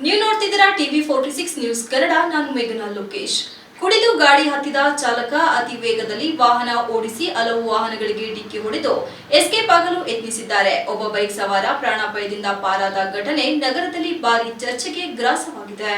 ನೀವು ನೋಡ್ತಿದ್ದೀರಾ TV 46 news Kannada. ನಾನು ಮೇಘನಾ ಲೋಕೇಶ್. ಕುಡಿದು ಗಾಡಿ ಹತ್ತಿದ ಚಾಲಕ ಅತಿ ವೇಗದಲ್ಲಿ ವಾಹನ ಓಡಿಸಿ ಹಲವು ವಾಹನಗಳಿಗೆ ಡಿಕ್ಕಿ ಹೊಡೆದು ಎಸ್ಕೇಪ್ ಆಗಲು ಯತ್ನಿಸಿದ್ದಾರೆ. ಒಬ್ಬ ಬೈಕ್ ಸವಾರ ಪ್ರಾಣಾಪಾಯದಿಂದ ಪಾರಾದ ಘಟನೆ ನಗರದಲ್ಲಿ ಭಾರಿ ಚರ್ಚೆಗೆ ಗ್ರಾಸವಾಗಿದೆ.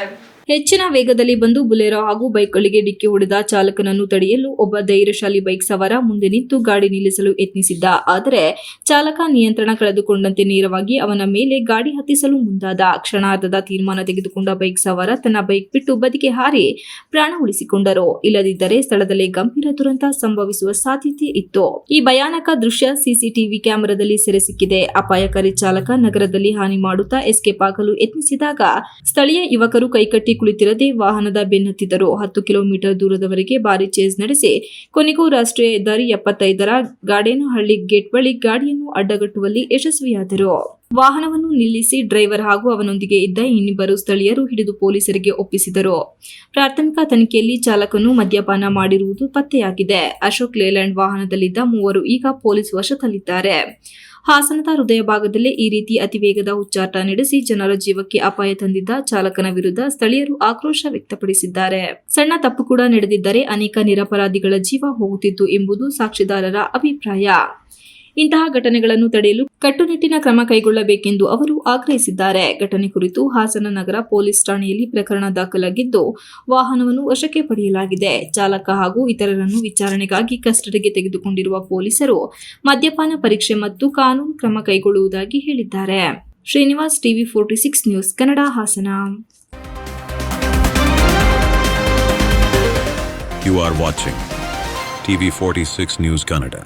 ಹೆಚ್ಚಿನ ವೇಗದಲ್ಲಿ ಬಂದು ಬುಲೆರೋ ಹಾಗೂ ಬೈಕ್ಗಳಿಗೆ ಡಿಕ್ಕಿ ಹೊಡೆದ ಚಾಲಕನನ್ನು ತಡೆಯಲು ಒಬ್ಬ ಧೈರ್ಯಶಾಲಿ ಬೈಕ್ ಸವಾರ ಮುಂದೆ ನಿಂತು ಗಾಡಿ ನಿಲ್ಲಿಸಲು ಯತ್ನಿಸಿದ್ದ. ಆದರೆ ಚಾಲಕ ನಿಯಂತ್ರಣ ಕಳೆದುಕೊಂಡಂತೆ ನೇರವಾಗಿ ಅವನ ಮೇಲೆ ಗಾಡಿ ಹತ್ತಿಸಲು ಮುಂದಾದ. ಕ್ಷಣಾರ್ಧದ ತೀರ್ಮಾನ ತೆಗೆದುಕೊಂಡ ಬೈಕ್ ಸವಾರ ತನ್ನ ಬೈಕ್ ಬಿಟ್ಟು ಬದಿಗೆ ಹಾರಿ ಪ್ರಾಣ ಉಳಿಸಿಕೊಂಡರು. ಇಲ್ಲದಿದ್ದರೆ ಸ್ಥಳದಲ್ಲೇ ಗಂಭೀರ ದುರಂತ ಸಂಭವಿಸುವ ಸಾಧ್ಯತೆ ಇತ್ತು. ಈ ಭಯಾನಕ ದೃಶ್ಯ ಸಿಸಿಟಿವಿ ಕ್ಯಾಮೆರಾದಲ್ಲಿ ಸೆರೆ ಸಿಕ್ಕಿದೆ. ಅಪಾಯಕಾರಿ ಚಾಲಕ ನಗರದಲ್ಲಿ ಹಾನಿ ಮಾಡುತ್ತಾ ಎಸ್ಕೇಪ್ ಆಗಲು ಯತ್ನಿಸಿದಾಗ ಸ್ಥಳೀಯ ಯುವಕರು ಕೈಕಟ್ಟಿ ಕುಳಿತಿರದೆ ವಾಹನದ ಬೆನ್ನತ್ತಿದ್ದರು. 10 ಕಿಲೋಮೀಟರ್ ದೂರದವರೆಗೆ ಭಾರಿ ಚೇಸ್ ನಡೆಸಿ ಕೊನೆಗೂ ರಾಷ್ಟ್ರೀಯ ಹೆದ್ದಾರಿ 75ರ ಗಾಡೇನಹಳ್ಳಿ ಗೇಟ್ ಬಳಿ ಗಾಡಿಯನ್ನು ಅಡ್ಡಗಟ್ಟುವಲ್ಲಿ ಯಶಸ್ವಿಯಾದರು. ವಾಹನವನ್ನು ನಿಲ್ಲಿಸಿ ಡ್ರೈವರ್ ಹಾಗೂ ಅವನೊಂದಿಗೆ ಇದ್ದ ಇನ್ನಿಬ್ಬರು ಸ್ಥಳೀಯರು ಹಿಡಿದು ಪೊಲೀಸರಿಗೆ ಒಪ್ಪಿಸಿದರು. ಪ್ರಾಥಮಿಕ ತನಿಖೆಯಲ್ಲಿ ಚಾಲಕನು ಮದ್ಯಪಾನ ಮಾಡಿರುವುದು ಪತ್ತೆಯಾಗಿದೆ. ಅಶೋಕ್ ಲೇಲ್ಯಾಂಡ್ ವಾಹನದಲ್ಲಿದ್ದ ಮೂವರು ಈಗ ಪೊಲೀಸ್ ವಶದಲ್ಲಿದ್ದಾರೆ. ಹಾಸನದ ಹೃದಯ ಭಾಗದಲ್ಲೇ ಈ ರೀತಿ ಅತಿವೇಗದ ಹುಚ್ಚಾಟ ನಡೆಸಿ ಜನರ ಜೀವಕ್ಕೆ ಅಪಾಯ ತಂದಿದ್ದ ಚಾಲಕನ ವಿರುದ್ಧ ಸ್ಥಳೀಯರು ಆಕ್ರೋಶ ವ್ಯಕ್ತಪಡಿಸಿದ್ದಾರೆ. ಸಣ್ಣ ತಪ್ಪು ಕೂಡ ನಡೆದಿದ್ದರೆ ಅನೇಕ ನಿರಪರಾಧಿಗಳ ಜೀವ ಹೋಗುತ್ತಿತ್ತು ಎಂಬುದು ಸಾಕ್ಷಿದಾರರ ಅಭಿಪ್ರಾಯ. ಇಂತಹ ಘಟನೆಗಳನ್ನು ತಡೆಯಲು ಕಟ್ಟುನಿಟ್ಟಿನ ಕ್ರಮ ಕೈಗೊಳ್ಳಬೇಕೆಂದು ಅವರು ಆಗ್ರಹಿಸಿದ್ದಾರೆ. ಘಟನೆ ಕುರಿತು ಹಾಸನ ನಗರ ಪೊಲೀಸ್ ಠಾಣೆಯಲ್ಲಿ ಪ್ರಕರಣ ದಾಖಲಾಗಿದ್ದು ವಾಹನವನ್ನು ವಶಕ್ಕೆ ಪಡೆಯಲಾಗಿದೆ. ಚಾಲಕ ಹಾಗೂ ಇತರರನ್ನು ವಿಚಾರಣೆಗಾಗಿ ಕಸ್ಟಡಿಗೆ ತೆಗೆದುಕೊಂಡಿರುವ ಪೊಲೀಸರು ಮದ್ಯಪಾನ ಪರೀಕ್ಷೆ ಮತ್ತು ಕಾನೂನು ಕ್ರಮ ಕೈಗೊಳ್ಳುವುದಾಗಿ ಹೇಳಿದ್ದಾರೆ. Srinivas, TV 46 news Kannada, Hassan. You are watching TV 46 News Kannada.